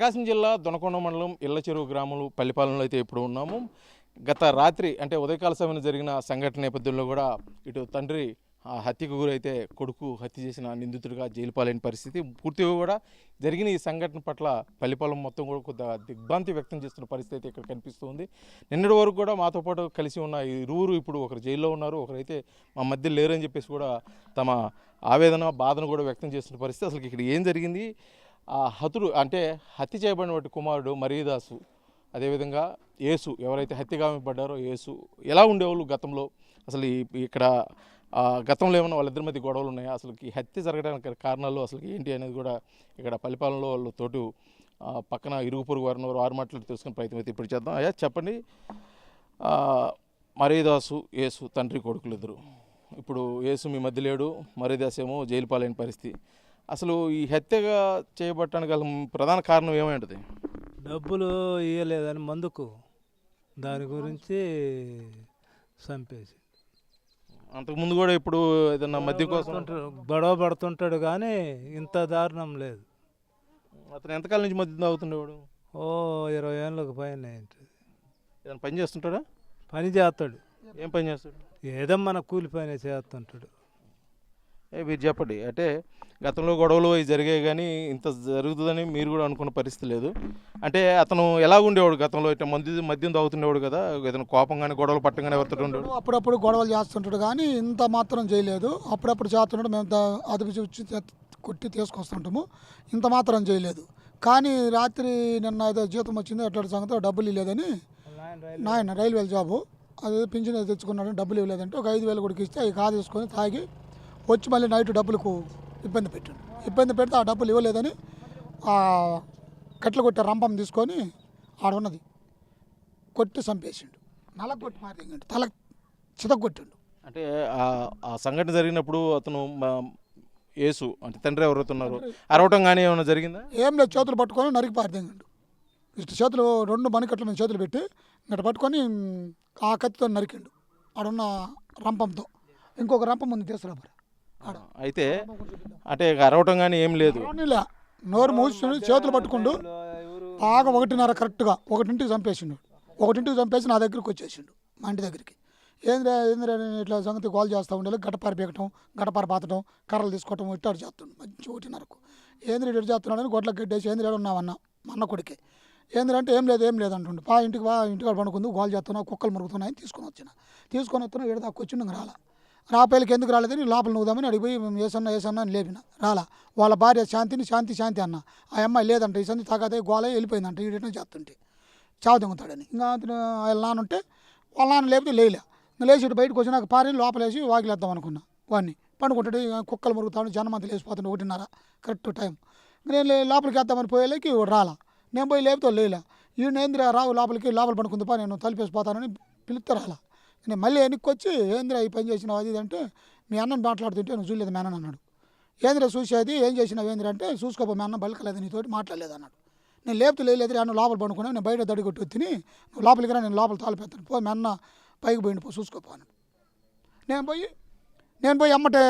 ప్రకాశం జిల్లా దొనకొండ మండలం ఇళ్లచెరువు గ్రామంలో పల్లిపాలెంలో అయితే ఇప్పుడు ఉన్నాము. గత రాత్రి అంటే ఉదయకాల సమయంలో జరిగిన సంఘటన నేపథ్యంలో కూడా ఇటు తండ్రి హత్యకు గురైతే కొడుకు హత్య చేసిన నిందితుడిగా జైలు పాలైన పరిస్థితి. పూర్తిగా కూడా జరిగిన ఈ సంఘటన పట్ల పల్లిపాలెం మొత్తం కూడా కొద్దిగా దిగ్భ్రాంతి వ్యక్తం చేస్తున్న పరిస్థితి అయితే ఇక్కడ కనిపిస్తుంది. నిన్నటి వరకు కూడా మాతో పాటు కలిసి ఉన్న ఇరువురు ఇప్పుడు ఒకరు జైల్లో ఉన్నారు, ఒకరైతే మా మధ్య లేరని చెప్పేసి కూడా తమ ఆవేదన బాధను కూడా వ్యక్తం చేస్తున్న పరిస్థితి. అసలు ఇక్కడ ఏం జరిగింది, ఆ హతుడు అంటే హత్య చేయబడిన కుమారుడు మరీదాసు, అదేవిధంగా యేసు ఎవరైతే హత్యగామిపడ్డారో యేసు ఎలా ఉండేవాళ్ళు గతంలో, అసలు ఇక్కడ గతంలో ఏమైనా వాళ్ళిద్దరి మధ్య గొడవలు ఉన్నాయా, అసలు ఈ హత్య జరగడానికి కారణాలు అసలు ఏంటి అనేది కూడా ఇక్కడ పల్లిపాలెంలో వాళ్ళు తోటి పక్కన ఇరుగు పొరుగు వారు మాట్లాడి తెలుసుకునే ప్రయత్నం అయితే ఇప్పుడు చేద్దాం. అయ్యా చెప్పండి, మరీదాసు యేసు తండ్రి కొడుకులు ఇద్దరు, ఇప్పుడు యేసు మీ మధ్య లేడు, మరీదాసు ఏమో జైలు పాలైన పరిస్థితి. అసలు ఈ హత్యగా చేయబట్టడానికి గల ప్రధాన కారణం ఏమై ఉంటుంది? డబ్బులు ఇవ్వలేదని మందుకు, దాని గురించి చంపేసి. అంతకుముందు కూడా ఇప్పుడు ఏదన్నా మధ్య కోసం గొడవ పడుతుంటాడు కానీ ఇంత దారుణం లేదు. అతను ఎంతకాలం నుంచి మధ్య తాగుతుండేవాడు? 20 ఏళ్ళకు పైన ఉంటుంది. ఏదైనా పని చేస్తుంటాడా? పని చేస్తాడు. ఏం పని చేస్తాడు? ఏదో మన కూలి పని చేస్తుంటాడు. మీరు చెప్పండి, అంటే గతంలో గొడవలు అవి జరిగాయి కానీ ఇంత జరుగుతుందని మీరు కూడా అనుకున్న పరిస్థితి లేదు. అంటే అతను ఎలా ఉండేవాడు గతంలో? ఇట్లా మద్యం తాగుతుండేవాడు కదా, ఏదైనా కోపం కానీ గొడవలు పట్టంగానే ఎవరితో ఉండేవాడు? అప్పుడప్పుడు గొడవలు చేస్తుంటాడు కానీ ఇంత మాత్రం చేయలేదు. అప్పుడప్పుడు చేస్తున్నాడు, మేము అదుపు చూసి కొట్టి తీసుకొస్తుంటాము, ఇంత మాత్రం చేయలేదు. కానీ రాత్రి నిన్న ఏదో జీతం వచ్చింది అట్లాంటి సంగతి, డబ్బులు ఇవ్వలేదని నాయన రైల్వే జాబు అది పింఛన్ తెచ్చుకున్నాడు, డబ్బులు ఇవ్వలేదంటే ఒక 5,000 కొడుకు ఇస్తే అవి కాదు తీసుకొని తాగి వచ్చి మళ్ళీ నైట్ డబ్బులకు ఇబ్బంది పెడితే ఆ డబ్బులు ఇవ్వలేదని కట్లు కొట్టే రంపం తీసుకొని ఆడున్నది కొట్టి చంపేసిండు. నలకు కొట్టి మారిండు, తల చితగొట్టిండు. అంటే ఆ సంఘటన జరిగినప్పుడు అతను యేసు అంటే తండ్రి ఎవరైతున్నారు అరవటం కానీ ఏమైనా జరిగిందా? ఏం లేదు, చేతులు పట్టుకొని నరికి పారిదిండు. ఇటు చేతులు 2 మణికట్ల మీద చేతులు పెట్టి ఇట్ట పట్టుకొని ఆ కత్తితో నరికిండు ఆడున్న రంపంతో. ఇంకొక రంపం ఉంది తీసుకురాబరు. అయితే అంటే అరవటం కానీ ఏం లేదు, నోరు మూసుకుని చేతులు పట్టుకుండు బాగా 1:30 కరెక్ట్గా 1ంటికి చంపేసిండు. 1ంటికి చంపేసి నా దగ్గరికి వచ్చేసిండు, మా ఇంటి దగ్గరికి. ఏంద్రా ఇట్లా సంగతి గోల్ చేస్తూ ఉండేది, గడపారి పీకటం, గడపారి పాతటం, కర్రలు తీసుకోవటం ఇట్టాడు చేస్తుండు. మంచి 1:30కు ఏంద్ర ఇటు చేస్తున్నాడని గొడ్లకు గడ్డేసి ఏంద్ర ఉన్నావన్నా మా అన్న కొడుకే. ఏంద్రంటే ఏం లేదు అంటుండు. ఇంటికాడ పండుకుంది, గోల్ చేస్తున్నావు, కుక్కలు మురుగుతున్నాయని తీసుకొని వస్తున్నా ఏడు దాకా వచ్చిండు. రాలా రాపేలకి ఎందుకు రాలేదని లోపల నువ్వుదామని అడిగిపోయి ఏసన్నా అని లేపిన. రాలా. వాళ్ళ భార్య శాంతి అన్న, ఆ అమ్మాయి లేదంట, ఈ సంది తాగతే గోళ వెళ్ళిపోయిందంట, ఈ రిటర్న్ చేస్తుంటే చావు దొంగతాడని. ఇంకా వాళ్ళ నాన్న ఉంటే వాళ్ళ నాన్న లేపితే లేలే. లేచి ఇటు బయటకు వచ్చి నాకు పారి లోపలేసి వాకిలేద్దాం అనుకున్నా. వాడిని పండుకుంటాడు, కుక్కలు మురుగుతాడు, జనమంతా లేచిపోతుండే 1:30 కరెక్ట్ టైం. నేను లోపలికి వేద్దామని పోయేలేకి రాలా. నేను పోయి లేపితే లేలే. ఈయన ఏంద్రా రావు లోపల పండుకుంది పా, నేను తలిపేసిపోతానని పిలిస్తే రాలా. నేను మళ్ళీ వెనక్కి ఏంద్రా ఈ పని చేసినావు అది అంటే, మీ అన్నని మాట్లాడుతుంటే నువ్వు చూడలేదు మీ అన్న అన్నాడు. ఏంద్రా చూసేది ఏం చేసినావు ఏంద్రా అంటే, చూసుకోపో మీ అన్న బలకలేదు నీతోటి మాట్లాడలేదు అన్నాడు. నేను లేపితే లేదు అన్న లోపల పండుకున్నావు, నేను బయట దడి కొట్టి తిని నువ్వు లోపలికి రా, నేను లోపల తాలిపెత్తాను పో, మీ అన్న పైకి పోయింది పో చూసుకోపో అన్నాడు. నేను పోయి అమ్మటే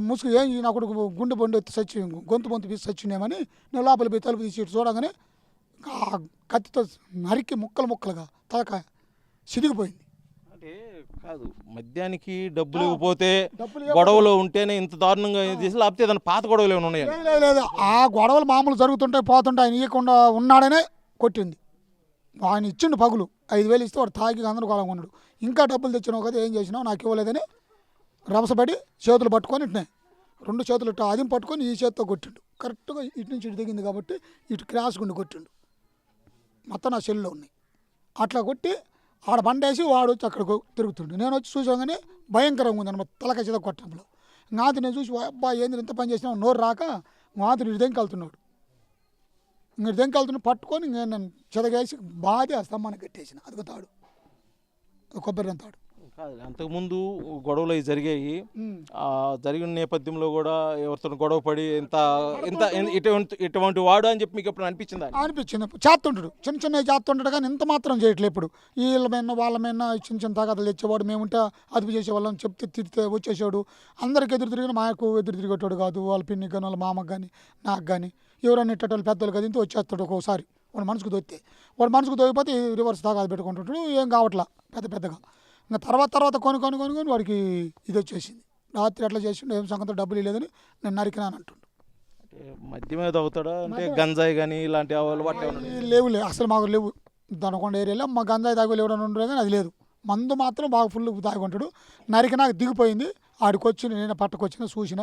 ముసుగు ఏం నా కొడుకు గుండె బొండు ఎత్తి గొంతు పీసి చచ్చినేమని నేను లోపలికి పోయి తలుపు తీసి చూడగానే కత్తితో నరికి ముక్కలుగా తలకాయ సిదిగిపోయింది. అంటే కాదు, మద్యానికి డబ్బులు ఇవ్వకపోతే గొడవలు ఉంటేనే ఇంత దారుణంగా చేసి, లేకపోతే ఏదైనా పాత గొడవలు ఏమైనా ఉన్నాయా? లేదు, ఆ గొడవలు మామూలు జరుగుతుంటాయి పోతుంటాయి. ఆయన ఇవ్వకుండా ఉన్నాడనే కొట్టింది. ఆయన ఇచ్చిండు పగులు 5,000 ఇస్తే వాడు తాగి గందరగోళంగా ఉన్నాడు. ఇంకా డబ్బులు తెచ్చినావు కదా, ఏం చేసినావు నాకు ఇవ్వలేదని రభసపడి చేతులు పట్టుకొని ఇట్నే 2 చేతులు అది పట్టుకొని ఈ చేతితో కొట్టిండు. కరెక్ట్గా ఇటు నుంచి ఇటు దిగింది కాబట్టి ఇటు క్రాస్ గుండి కొట్టిండు. మొత్తం నా సెల్లో ఉన్నాయి. అట్లా కొట్టి ఆడ బండేసి వాడు వచ్చి అక్కడ తిరుగుతుండు. నేను వచ్చి చూసాగానే భయంకరంగా ఉంది అన్నమాట తలకాయ చేత కొట్టడంలో. నాది నేను చూసి అబ్బా ఏంది ఇంత పని చేసినా నోరు రాక మాది ఇటు దెంకెళ్తున్నాడు. ఇంక దెంకెళ్తున్నా పట్టుకొని నేను చెదగేసి బాధి ఆ స్తంభాన్ని కట్టేసిన. అదిగో తాడు, కొబ్బరి తాడు. అంతకుముందు గొడవలు అవి జరిగాయి. జరిగిన నేపథ్యంలో కూడా ఎవరితో గొడవ పడి ఇటువంటి వాడు అని చెప్పి మీకు ఎప్పుడు అనిపించింది? చేస్తుంటాడు, చిన్న చేస్తుంటాడు కానీ ఇంత మాత్రం చేయట్లేదు. ఇప్పుడు వీళ్ళ మీద వాళ్ళ మీద చిన్న తగాదాలు తెచ్చేవాడు, మేముంటే అదుపు చేసేవాళ్ళని చెప్తే తిరిగితే వచ్చేసాడు. అందరికి ఎదురు తిరిగిన మాకు ఎదురు తిరిగేటాడు కాదు. వాళ్ళ పిన్నికి కానీ వాళ్ళ మామకు కానీ నాకు కానీ ఎవరన్నా ఇట్టేటోళ్ళు పెద్దలు కదా ఇంత వచ్చేస్తాడు ఒక్కోసారి వాడు మనసుకు దొరికితే వాడు మనసుకు దొరికిపోతే రివర్స్ తాగాది పెట్టుకుంటుంటాడు, ఏం కావట్లా పెద్దగా. ఇంకా తర్వాత కొని వాడికి ఇది వచ్చేసింది. రాత్రి ఎట్లా చేసిండు, ఏం సంగతి డబ్బులు లేదని నేను నరికినాను అంటుండు. మధ్య మీద అవుతాడా అంటే గంజాయి కానీ ఇలాంటి అలవాటు ఏమన్నా ఉన్నాయా? లేవు అసలు మాకు లేవు. దొనకొండ ఏరియాలో మా గంజాయి తాగులు ఎవరైనా ఉండరు కానీ అది లేదు. మందు మాత్రం బాగా ఫుల్ తాగుంటాడు. నరికి నాకు దిగిపోయింది. ఆడికి వచ్చి నేను పట్టుకొచ్చిన చూసిన,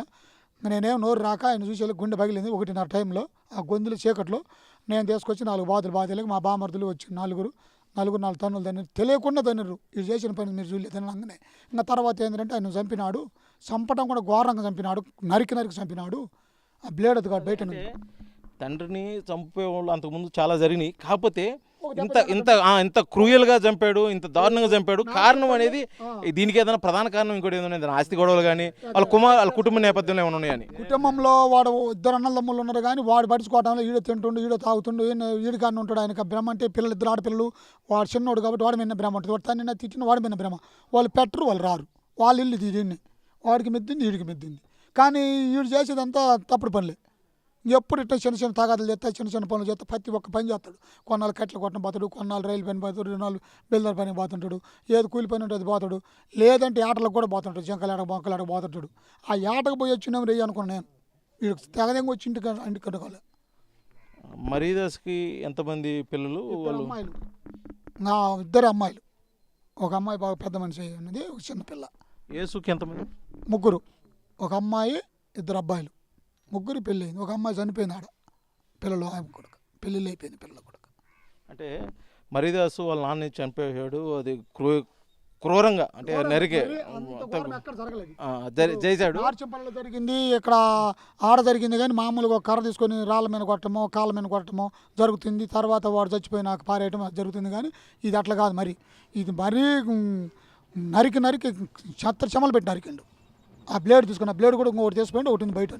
నేనేం నోరు రాక ఆయన చూసి గుండె పగిలింది 1:30 టైంలో. ఆ గొంతులు చీకట్లో నేను తీసుకొచ్చి 4 బాతులకు మా బామర్దులు వచ్చి నలుగురు 4 టన్నులు తన్నారు. తెలియకుండా తన్నారు. ఇది చేసిన పని మీరు చూడలేదు తినగానే. ఇంకా తర్వాత ఏంటంటే ఆయన చంపినాడు. చంపడం కూడా ఘోరంగా చంపినాడు. నరికి చంపినాడు. ఆ బ్లేడ్ అది బయట అంటే తండ్రిని చంపే వాళ్ళు అంతకుముందు చాలా జరిగినాయి. కాకపోతే ఇంత క్రూయల్గా చంపాడు, ఇంత దారుణంగా చంపాడు. కారణం అనేది దీనికి ఏదైనా ప్రధాన కారణం ఇంకోటి ఏదైనా ఆస్తి గొడవలు కానీ వాళ్ళ కుటుంబ నేపథ్యంలో ఏమైనా ఉన్నాయని. కుటుంబంలో వాడు 2 అన్నదమ్ములు ఉన్నారు కానీ వాడు పడుచుకోవటంలో ఈడ తింటుండు, ఈడ తాగుతుండు, ఈడికాన్ని ఉంటాడు. ఆయనకు భ్రమ అంటే పిల్లలు 2 ఆడపిల్లలు, వాడు చిన్నోడు కాబట్టి వాడి మీద భ్రమ ఉంటుంది. వాడు తన తిట్టిన వాడి మీద భ్రమ. వాళ్ళు పెట్టరు, వాళ్ళు రారు, వాళ్ళు ఇల్లు దీన్ని వాడికి మెద్దింది, వీడికి మెద్దింది. కానీ వీడు చేసేదంతా తప్పుడు పనులే. ఎప్పుడు ఇట్లా చిన్న తాగాదులు చేస్తా, చిన్న పనులు చేస్తా, ప్రతి ఒక్క పని చేస్తాడు. కొన్నాళ్ళు కట్టెలు కొట్టడం పోతాడు, కొన్నాళ్ళు రైలు పని పోతాడు, 2 బిల్డర్ పని పోతుంటాడు, ఏది కూలి పని ఉంటుంది పోతాడు, లేదంటే ఆటలకు కూడా పోతుంటాడు, జంకలాడ బొంకలాడకు పోతుంటాడు. ఆ ఆటకు పోయి వచ్చినాం రే అనుకున్నాను నేను. వీడు తెగదంగా వచ్చి ఇంటికి కట్టుకోవాలి. మరీదాస్కి ఎంతమంది పిల్లలు? వాళ్ళు అమ్మాయిలు, నా 2 అమ్మాయిలు. ఒక అమ్మాయి బాగా పెద్ద మనిషి ఉన్నది, ఒక చిన్న పిల్ల. యేసుకి ఎంతమంది? 3. ఒక అమ్మాయి 2 అబ్బాయిలు. 3 పెళ్ళి అయింది. ఒక అమ్మాయి చనిపోయింది. ఆడ పిల్లలు ఆమె కొడుకు పెళ్ళిళ్ళు అయిపోయింది పిల్లల కొడుకు. అంటే మరీదాసు వాళ్ళ నాన్న చంపేశాడు. అది క్రూరంగా అంటే నరికే చేశాడు. మార్చంపల్లిలో జరిగింది, ఇక్కడ ఆడ జరిగింది. కానీ మామూలుగా ఒక కర్ర తీసుకొని రాళ్ళ మీద కొట్టడమో కాళ్ళ మీద కొట్టడమో జరుగుతుంది. తర్వాత వాడు చచ్చిపోయినాక పారేయటం అది జరుగుతుంది. కానీ ఇది అట్లా కాదు. ఇది మరీ నరికి చెమలు పెట్టి నరికిండు. ఆ బ్లేడ్ తీసుకుని, ఆ బ్లేడ్ కూడా ఇంకొకటి తీసుకొని ఒకటి బయట.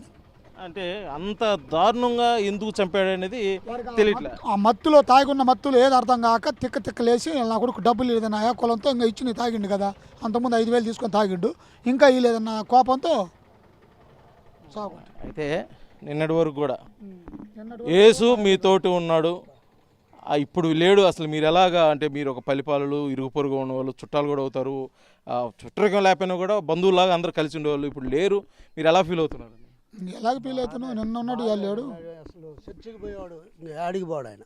అంటే అంత దారుణంగా ఎందుకు చంపాడు అనేది తెలియట్లే. ఆ మత్తులో తాగున్న మత్తులో ఏది అర్థం కాక తిక్కలేసి నా కొడుకు డబ్బులు లేదన్నా కులంతో ఇంకా ఇచ్చి తాగిండు కదా. అంతకుముందు 5,000 తీసుకొని తాగిండు, ఇంకా ఈ లేదన్న కోపంతో సాగు. అయితే నిన్నటి వరకు కూడా యేసు మీతోటి ఉన్నాడు, ఇప్పుడు లేడు. అసలు మీరు ఎలాగా అంటే మీరు ఒక పల్లిపాలలు ఇరుగు పొరుగు ఉన్నవాళ్ళు, చుట్టాలు కూడా అవుతారు, చుట్టరికం లేకపోయినా కూడా బంధువులాగా అందరూ కలిసి ఉండేవాళ్ళు, ఇప్పుడు లేరు. మీరు ఎలా ఫీల్ అవుతున్నారు? ఎలాగ ఫీల్ అవుతున్నావు? నిన్న ఉన్నాడు వెళ్ళాడు. అసలు చర్చికి పోయేవాడు, ఆడికి పోడు ఆయన.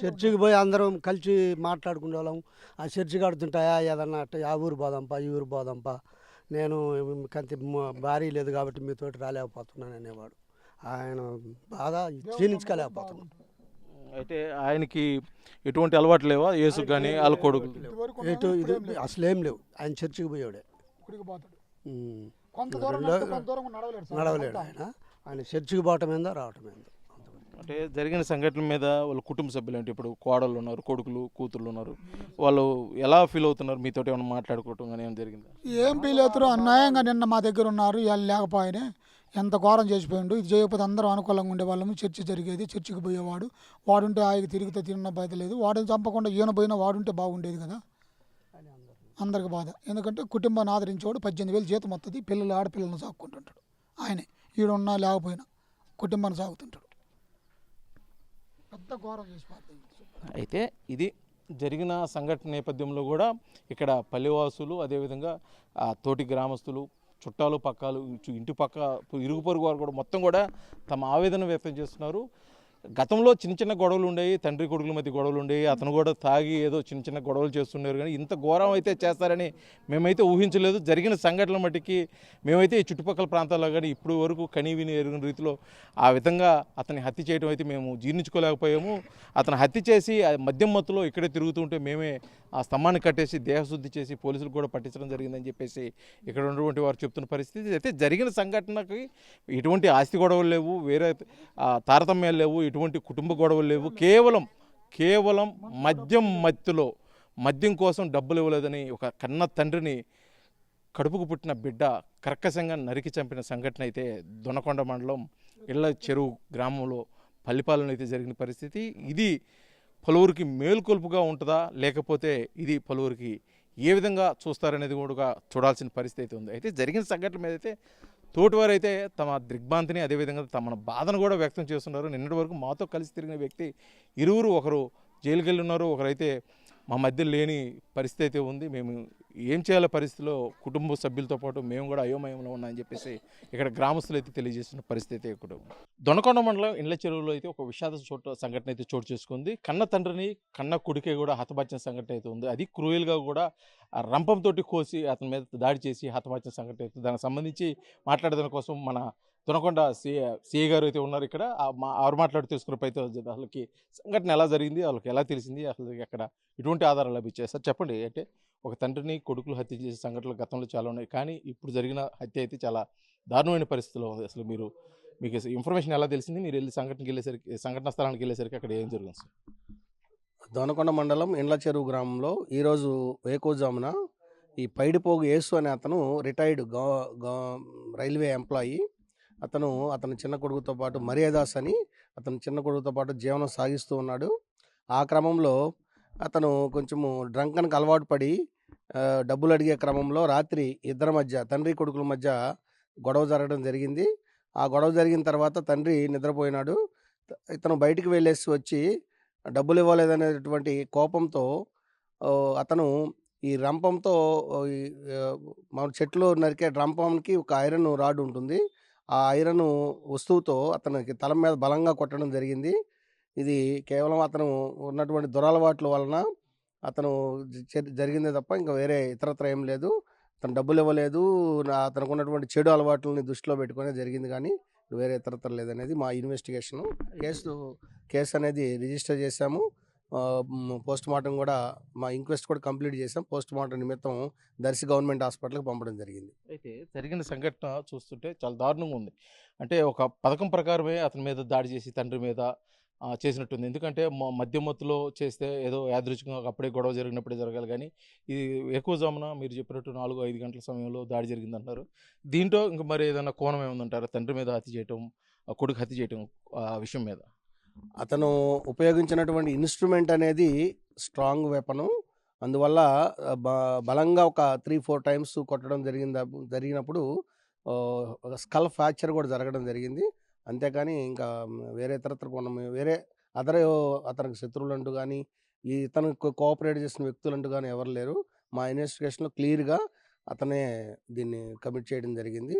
చర్చికి పోయి అందరం కలిసి మాట్లాడుకునే వాళ్ళం. ఆ చర్చి కడుతుంటాయా ఏదన్నా అట్ట ఆ ఊరు పోదాంపా, ఈ ఊరు పోదాంపా, నేను కంతి భారీ లేదు కాబట్టి మీతోటి రాలేకపోతున్నాను అనేవాడు. ఆయన బాధ జీర్ణించుకోలేకపోతున్నాను. అయితే ఆయనకి ఎటువంటి అలవాటు లేవా? యేసు కానీ వాళ్ళ కొడుకు ఇది అసలు ఏం లేవు. ఆయన చర్చికి పోయాడే, నడవలేడు. ఆయన చర్చికి పోవటం ఏందో రావటం ఏందో. అంటే జరిగిన సంఘటన మీద వాళ్ళ కుటుంబ సభ్యులు అంటే ఇప్పుడు కోడళ్ళు ఉన్నారు, కొడుకులు కూతుర్లు ఉన్నారు, వాళ్ళు ఎలా ఫీల్ అవుతున్నారు? మీతో ఏమైనా మాట్లాడుకోవటం కానీ ఏమైనా జరిగిందా? ఏం ఫీల్ అవుతారు? అన్యాయంగా నిన్న మా దగ్గర ఉన్నారు, ఇవాళ లేకపోయినా ఎంత ఘోరం చేసిపోయిండు. ఇది చేయకపోతే అందరూ అనుకూలంగా ఉండేవాళ్ళము. చర్చి జరిగేది, చర్చికి పోయేవాడు. వాడుంటే ఆయనకి తిరిగితే తిన్న బాధ లేదు. వాడిని చంపకుండా ఈయన పోయినా వాడుంటే బాగుండేది కదా. అందరికి బాధ. ఎందుకంటే కుటుంబాన్ని ఆదరించేవాడు. 18,000 జీతం వస్తుంది, పిల్లలు ఆడపిల్లలను సాగుకుంటుంటాడు. ఆయనే ఈడున్నా లేకపోయినా కుటుంబాన్ని సాగుతుంటాడు. పెద్ద ఘోరం చేసిపోతుంది. అయితే ఇది జరిగిన సంఘటన నేపథ్యంలో కూడా ఇక్కడ పల్లెవాసులు, అదేవిధంగా తోటి గ్రామస్తులు, చుట్టాలు, పక్కాలు, ఇంటి పక్క ఇరుగు పొరుగు వారు కూడా మొత్తం కూడా తమ ఆవేదన వ్యక్తం చేస్తున్నారు. గతంలో చిన్న గొడవలు ఉండేవి, తండ్రి కొడుకుల మధ్య గొడవలు ఉండేవి. అతను కూడా తాగి ఏదో చిన్న గొడవలు చేస్తున్నారు. కానీ ఇంత ఘోరం అయితే చేస్తారని మేమైతే ఊహించలేదు. జరిగిన సంఘటనల మట్టికి మేమైతే ఈ చుట్టుపక్కల ప్రాంతాల్లో కానీ ఇప్పుడు వరకు కనీవిని ఎరుగిన రీతిలో ఆ విధంగా అతన్ని హత్య చేయడం అయితే మేము జీర్ణించుకోలేకపోయాము. అతను హత్య చేసి మద్యం మత్తులో ఇక్కడే తిరుగుతుంటే మేమే ఆ స్తంభాన్ని కట్టేసి దేహశుద్ధి చేసి పోలీసులకు కూడా పట్టించడం జరిగిందని చెప్పేసి ఇక్కడ ఉన్నటువంటి వారు చెప్తున్న పరిస్థితి. అయితే జరిగిన సంఘటనకి ఎటువంటి ఆస్తి గొడవలు లేవు, వేరే తారతమ్యాలు లేవు, ఎటువంటి కుటుంబ గొడవలు లేవు. కేవలం మత్తులో మద్యం కోసం డబ్బులు ఇవ్వలేదని ఒక కన్న తండ్రిని, కడుపుకు పుట్టిన బిడ్డ కర్కశంగా నరికి చంపిన సంఘటన అయితే దొనకొండ మండలం ఇళ్ళ చెరువు గ్రామంలో పల్లిపాలెంలో అయితే జరిగిన పరిస్థితి. ఇది పలువురికి మేలుకొల్పుగా ఉంటుందా, లేకపోతే ఇది పలువురికి ఏ విధంగా చూస్తారనేది కూడా చూడాల్సిన పరిస్థితి అయితే ఉంది. అయితే జరిగిన సంఘటన మీద అయితే తోటివారు అయితే తమ దిగ్భ్రాంతిని అదేవిధంగా తమ బాధను కూడా వ్యక్తం చేస్తున్నారు. నిన్నటి వరకు మాతో కలిసి తిరిగిన వ్యక్తి ఇరువురు, ఒకరు జైలుకి వెళ్ళి ఉన్నారు, ఒకరైతే మా మధ్య లేని పరిస్థితి అయితే ఉంది. మేము ఏం చేయాలో పరిస్థితిలో కుటుంబ సభ్యులతో పాటు మేము కూడా అయోమయంలో ఉన్నామని చెప్పేసి ఇక్కడ గ్రామస్తులు అయితే తెలియజేసిన పరిస్థితి ఇక్కడ ఉంది. దొనకొండ మండలం ఇండ్ల చెరువులో అయితే ఒక విషాద సంఘటన అయితే చోటు చేసుకుంది. కన్న తండ్రిని కన్న కొడుకే కూడా హతమార్చిన సంఘటన అయితే ఉంది. అది క్రూయల్గా కూడా రంపంతో కోసి అతని మీద దాడి చేసి హతమార్చిన సంఘటన అయితే. దానికి సంబంధించి మాట్లాడదాని కోసం మన దొనకొండ సిఐ గారు అయితే ఉన్నారు ఇక్కడ. ఆరు మాట్లాడి తెలుసుకున్న అయితే అసలుకి సంఘటన ఎలా జరిగింది, వాళ్ళకి ఎలా తెలిసింది, అసలు ఎక్కడ ఎటువంటి ఆధారాలు లభించాయి సార్ చెప్పండి. అంటే ఒక తండ్రిని కొడుకులు హత్య చేసే సంఘటనలు గతంలో చాలా ఉన్నాయి, కానీ ఇప్పుడు జరిగిన హత్య అయితే చాలా దారుణమైన పరిస్థితిలో ఉంది. అసలు మీకు ఇన్ఫర్మేషన్ ఎలా తెలిసింది, మీరు వెళ్ళి సంఘటన స్థలానికి వెళ్ళేసరికి అక్కడ ఏం జరిగింది సార్? దొనకొండ మండలం ఇండ్ల చెరువు గ్రామంలో ఈరోజు వేకోజామున ఈ పైడిపోగు యేసు అనే అతను రిటైర్డ్ రైల్వే ఎంప్లాయీ. అతని చిన్న కొడుకుతో పాటు మర్యాదాస్ అని అతని చిన్న కొడుకుతో పాటు జీవనం సాగిస్తూ ఉన్నాడు. ఆ క్రమంలో అతను కొంచెము డ్రంకన్కి అలవాటు పడి డబ్బులు అడిగే క్రమంలో రాత్రి ఇద్దరి మధ్య, తండ్రి కొడుకుల మధ్య గొడవ జరగడం జరిగింది. ఆ గొడవ జరిగిన తర్వాత తండ్రి నిద్రపోయినాడు. ఇతను బయటికి వెళ్ళేసి వచ్చి డబ్బులు ఇవ్వలేదనేటువంటి కోపంతో అతను ఈ రంపంతో మన చెట్లు నరికే రంపంకి ఒక ఐరన్ రాడ్ ఉంటుంది. ఆ ఐరన్ వస్తువుతో అతనికి తల మీద బలంగా కొట్టడం జరిగింది. ఇది కేవలం అతను ఉన్నటువంటి దురలవాట్ల వలన అతను జరిగిందే తప్ప ఇంకా వేరే ఇతరత్ర ఏం లేదు. అతను డబ్బులు ఇవ్వలేదు, అతనికి ఉన్నటువంటి చెడు అలవాట్లని దృష్టిలో పెట్టుకునే జరిగింది, కానీ వేరే ఇతరత్ర లేదనేది మా ఇన్వెస్టిగేషను. కేసు అనేది రిజిస్టర్ చేశాము. పోస్ట్ మార్టం కూడా, మా ఇంక్వెస్ట్ కూడా కంప్లీట్ చేసాం. పోస్ట్ మార్టం నిమిత్తం దర్శి గవర్నమెంట్ హాస్పిటల్కి పంపడం జరిగింది. అయితే జరిగిన సంఘటన చూస్తుంటే చాలా దారుణంగా ఉంది. అంటే ఒక పథకం ప్రకారమే అతని మీద దాడి చేసి తండ్రి మీద చేసినట్టుంది. ఎందుకంటే మద్యం మత్తులో చేస్తే ఏదో యాదృచ్ఛికంగా అప్పుడే గొడవ జరిగినప్పుడే జరగాలి, కానీ ఇది ఎక్కువ జామున మీరు చెప్పినట్టు 4-5 గంటల సమయంలో దాడి జరిగిందంటారు. దీంట్లో ఇంకా మరి ఏదైనా కోణం ఏముందంటారు తండ్రి మీద హత్య చేయటం, కొడుకు హత్య చేయటం విషయం మీద? అతను ఉపయోగించినటువంటి ఇన్స్ట్రుమెంట్ అనేది స్ట్రాంగ్ వెపను. అందువల్ల బలంగా ఒక 3-4 టైమ్స్ కొట్టడం జరిగినప్పుడు స్కల్ ఫ్రాక్చర్ కూడా జరగడం జరిగింది. అంతేకాని ఇంకా వేరే ఇతరత్ర వేరే అతనికి శత్రువులు అంటూ కానీ ఇతనికి కోఆపరేట్ చేసిన వ్యక్తులు అంటూ కానీ ఎవరు లేరు. మా ఇన్వెస్టిగేషన్లో క్లియర్గా అతనే దీన్ని కమిట్ చేయడం జరిగింది.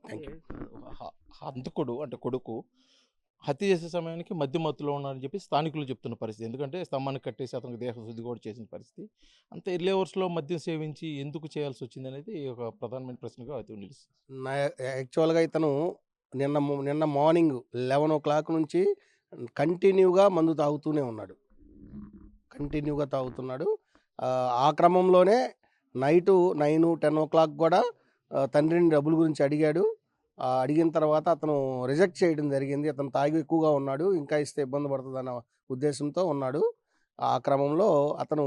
Thank you. హంతకుడు అంటే కొడుకు హత్య చేసే సమయానికి మద్యం మత్తులో ఉన్నారని చెప్పి స్థానికులు చెప్తున్న పరిస్థితి. ఎందుకంటే స్తంభాన్ని కట్టేసి అతనికి దేహశుద్ధి కూడా చేసిన పరిస్థితి. అంత ఎర్లీ అవర్స్లో మద్యం సేవించి ఎందుకు చేయాల్సి వచ్చింది అనేది ఒక ప్రధానమైన ప్రశ్నగా అయితే నిలుస్తుంది. యాక్చువల్గా ఇతను నిన్న మార్నింగ్ 11 o'clock నుంచి కంటిన్యూగా మందు తాగుతూనే ఉన్నాడు. ఆ క్రమంలోనే నైటు 9-10 o'clock కూడా తండ్రిని డబ్బుల గురించి అడిగాడు. అడిగిన తర్వాత అతను రిజెక్ట్ చేయడం జరిగింది. అతను తాగి ఎక్కువగా ఉన్నాడు, ఇంకా ఇస్తే ఇబ్బంది పడుతుందన్న ఉద్దేశంతో ఉన్నాడు. ఆ క్రమంలో అతను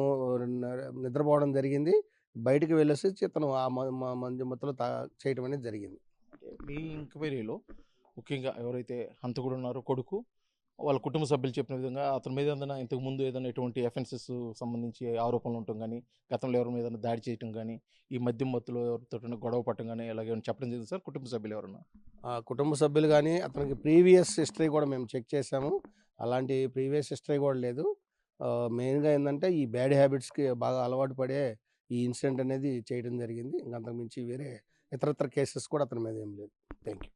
నిద్రపోవడం జరిగింది. బయటికి వెళ్ళేసి అతను ఆ మందు మత్తులో చేయడం అనేది జరిగింది. మీ ఎంక్వైరీలో ముఖ్యంగా ఎవరైతే హంతకుడు ఉన్నారో కొడుకు, వాళ్ళ కుటుంబ సభ్యులు చెప్పిన విధంగా అతని మీద ఏదైనా ఇంతకుముందు ఏదైనా ఎటువంటి ఎఫెన్సెస్ సంబంధించి ఆరోపణలు ఉండటం కానీ, గతంలో ఎవరి మీద దాడి చేయటం కానీ, ఈ మద్యం మత్తులో ఎవరితో గొడవ పట్టడం కానీ ఇలాగేమైనా చెప్పడం జరిగింది సార్? కుటుంబ సభ్యులు ఎవరన్నా? కుటుంబ సభ్యులు కానీ అతనికి ప్రీవియస్ హిస్టరీ కూడా మేము చెక్ చేసాము. అలాంటి ప్రీవియస్ హిస్టరీ కూడా లేదు. మెయిన్గా ఏంటంటే ఈ బ్యాడ్ హ్యాబిట్స్కి బాగా అలవాటు పడే ఈ ఇన్సిడెంట్ అనేది చేయడం జరిగింది. ఇంకంతకు మించి వేరే ఇతరత్ర కేసెస్ కూడా అతని మీద ఏం లేదు. Thank you.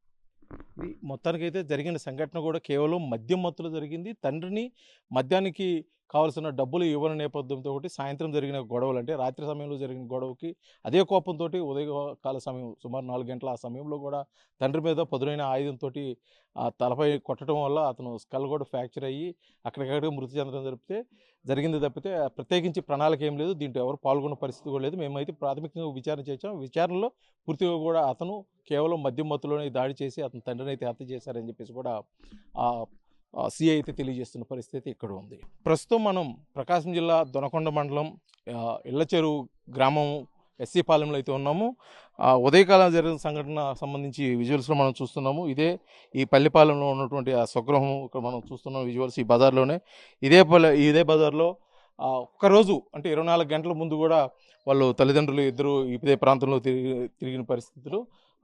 ఇది మొత్తానికైతే జరిగిన సంఘటన కూడా కేవలం మద్యం మత్తులో జరిగింది. తండ్రిని మద్యానికి కావాల్సిన డబ్బులు ఇవ్వని నేపథ్యంతో ఒకటి సాయంత్రం జరిగిన గొడవలు, అంటే రాత్రి సమయంలో జరిగిన గొడవకి అదే కోపంతో ఉదయకాల సమయం సుమారు 4 గంటల ఆ సమయంలో కూడా తండ్రి మీద పదునైన ఆయుధంతో తలపై కొట్టడం వల్ల అతను స్కల్ కూడా ఫ్రాక్చర్ అయ్యి అక్కడికక్కడికి మృతి చెందడం జరిగింది తప్పితే ప్రత్యేకించి ప్రణాళిక ఏం లేదు. దీంట్లో ఎవరు పాల్గొన్న పరిస్థితి కూడా లేదు. మేమైతే ప్రాథమికంగా విచారణ చేసాం. విచారణలో పూర్తిగా కూడా అతను కేవలం మద్యం మత్తులోనే దాడి చేసి అతని తండ్రిని అయితే హత్య చేశారని చెప్పేసి కూడా సిఐ అయితే తెలియజేస్తున్న పరిస్థితి ఇక్కడ ఉంది. ప్రస్తుతం మనం ప్రకాశం జిల్లా దొనకొండ మండలం ఇళ్లచెరువు గ్రామం ఎస్సీ పాలెంలో అయితే ఉన్నాము. ఉదయకాలం జరిగిన సంఘటన సంబంధించి విజువల్స్లో మనం చూస్తున్నాము. ఇదే ఈ పల్లిపాలెంలో ఉన్నటువంటి ఆ స్వగృహం ఇక్కడ మనం చూస్తున్నాం విజువల్స్. ఈ బజార్లోనే ఇదే బజార్లో ఒక్కరోజు అంటే 24 గంటల ముందు కూడా వాళ్ళు తల్లిదండ్రులు ఇద్దరు ఇదే ప్రాంతంలో తిరిగిన పరిస్థితులు.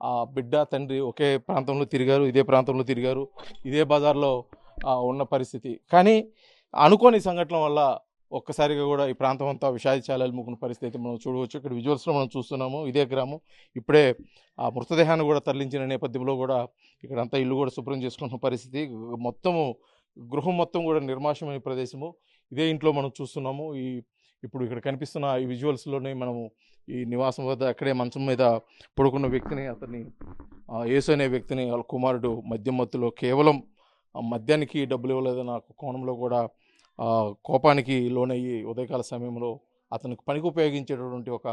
ఆ బిడ్డ తండ్రి ఒకే ప్రాంతంలో తిరిగారు, ఇదే ప్రాంతంలో తిరిగారు, ఇదే బజార్లో ఉన్న పరిస్థితి. కానీ అనుకోని సంఘటన వల్ల ఒక్కసారిగా కూడా ఈ ప్రాంతం అంతా విషాదించాలని ముగ్గున పరిస్థితి అయితే మనం చూడవచ్చు. ఇక్కడ విజువల్స్లో మనం చూస్తున్నాము. ఇదే గ్రామం. ఇప్పుడే ఆ మృతదేహాన్ని కూడా తరలించిన నేపథ్యంలో కూడా ఇక్కడంతా ఇల్లు కూడా శుభ్రం చేసుకుంటున్న పరిస్థితి. మొత్తము గృహం మొత్తం కూడా నిర్మానుష్యమైన ప్రదేశము. ఇదే ఇంట్లో మనం చూస్తున్నాము. ఇప్పుడు ఇక్కడ కనిపిస్తున్న ఈ విజువల్స్లోనే మనము ఈ నివాసం వద్ద అక్కడే మంచం మీద పడుకున్న వ్యక్తిని, అతన్ని యేసు అనే వ్యక్తిని వాళ్ళ కుమారుడు మద్యం మత్తులో కేవలం మద్యానికి డబ్బులు ఇవ్వలేదన్న కోణంలో కూడా కోపానికి లోనయ్యి ఉదయకాల సమయంలో అతనికి పనికి ఉపయోగించేటటువంటి ఒక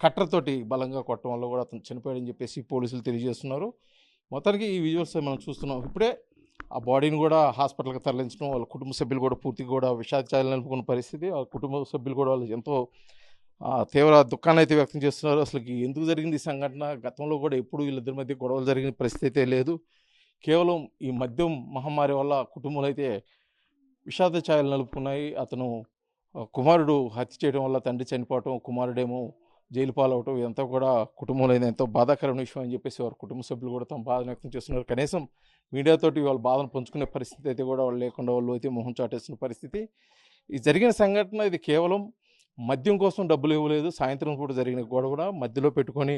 కట్టర్తోటి బలంగా కొట్టడం వల్ల కూడా అతను చనిపోయాడని చెప్పేసి పోలీసులు తెలియజేస్తున్నారు. మొత్తానికి ఈ విజువల్స్ మనం చూస్తున్నాం. ఇప్పుడే ఆ బాడీని కూడా హాస్పిటల్కి తరలించడం, వాళ్ళ కుటుంబ సభ్యులు కూడా పూర్తిగా కూడా విషాదాలు నిలుపుకున్న పరిస్థితి. ఆ కుటుంబ సభ్యులు కూడా వాళ్ళు ఎంతో తీవ్ర దుఃఖాన్ని అయితే వ్యక్తం చేస్తున్నారు. అసలు ఎందుకు జరిగింది ఈ సంఘటన? గతంలో కూడా ఎప్పుడు వీళ్ళిద్దరి మధ్య గొడవలు జరిగిన పరిస్థితి అయితే లేదు. కేవలం ఈ మద్యం మహమ్మారి వల్ల కుటుంబాలు అయితే విషాద ఛాయలు నలుపుకున్నాయి. అతను కుమారుడు హత్య చేయడం వల్ల తండ్రి చనిపోవటం, కుమారుడేమో జైలు పాలవటం, ఇదంతా కూడా కుటుంబంలో ఎంతో బాధాకరమైన విషయం అని చెప్పేసి వారి కుటుంబ సభ్యులు కూడా తమ బాధను వ్యక్తం చేస్తున్నారు. కనీసం మీడియాతోటి వాళ్ళ బాధను పంచుకునే పరిస్థితి అయితే కూడా వాళ్ళు లేకుండా వాళ్ళు అయితే మొహం చాటేస్తున్న పరిస్థితి. ఈ జరిగిన సంఘటన ఇది కేవలం మద్యం కోసం డబ్బులు ఇవ్వలేదు. సాయంత్రం కూడా జరిగిన గొడవ కూడా మధ్యలో పెట్టుకొని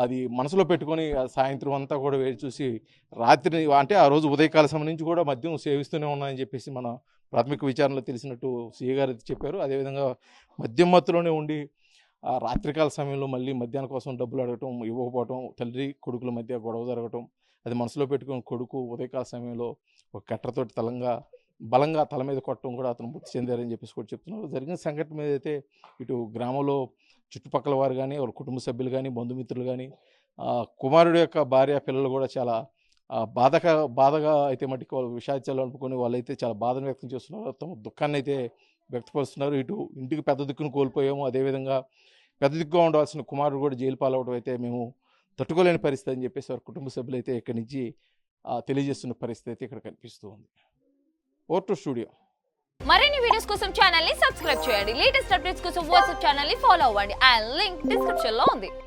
అది మనసులో పెట్టుకొని సాయంత్రం అంతా కూడా వేచి చూసి రాత్రి అంటే ఆ రోజు ఉదయకాల సమయం నుంచి కూడా మద్యం సేవిస్తూనే ఉన్నాయని చెప్పేసి మన ప్రాథమిక విచారణలో తెలిసినట్టు సీఏ గారు చెప్పారు. అదేవిధంగా మద్యం మత్తులోనే ఉండి రాత్రికాల సమయంలో మళ్ళీ మద్యాన్ని కోసం డబ్బులు అడగటం, ఇవ్వకపోవటం, తండ్రి కొడుకుల మధ్య గొడవ జరగటం, అది మనసులో పెట్టుకుని కొడుకు ఉదయకాల సమయంలో ఒక కట్టతోటి బలంగా తల మీద కొట్టడం కూడా అతను మృతి చెందారని చెప్పేసి కూడా చెప్తున్నారు. జరిగిన సంఘటన మీద అయితే ఇటు గ్రామంలో చుట్టుపక్కల వారు కానీ, వాళ్ళ కుటుంబ సభ్యులు కానీ, బంధుమిత్రులు కానీ, కుమారుడు యొక్క భార్య పిల్లలు కూడా చాలా బాధగా అయితే మటుకు వాళ్ళు విషాదించాలని అనుకుని వాళ్ళైతే చాలా బాధను వ్యక్తం చేస్తున్నారు. తమ దుఃఖాన్ని అయితే వ్యక్తపరుస్తున్నారు. ఇటు ఇంటికి పెద్ద దిక్కును కోల్పోయాము, అదేవిధంగా పెద్ద దిక్కుగా ఉండవలసిన కుమారుడు కూడా జైలు పాలవడం అయితే మేము తట్టుకోలేని పరిస్థితి అని చెప్పేసి వారి కుటుంబ సభ్యులు అయితే ఇక్కడి నుంచి తెలియజేస్తున్న పరిస్థితి అయితే ఇక్కడ కనిపిస్తూ ఉంది. Over to studio. మరిన్ని వీడియోస్ కోసం ఛానల్ ని సబ్స్క్రైబ్ చేయండి. లేటెస్ట్ అప్డేట్స్ కోసం వాట్సాప్ ఛానల్ ని ఫాలో అవ్వండి. అండ్ లింక్ డిస్క్రిప్షన్ లో ఉంది.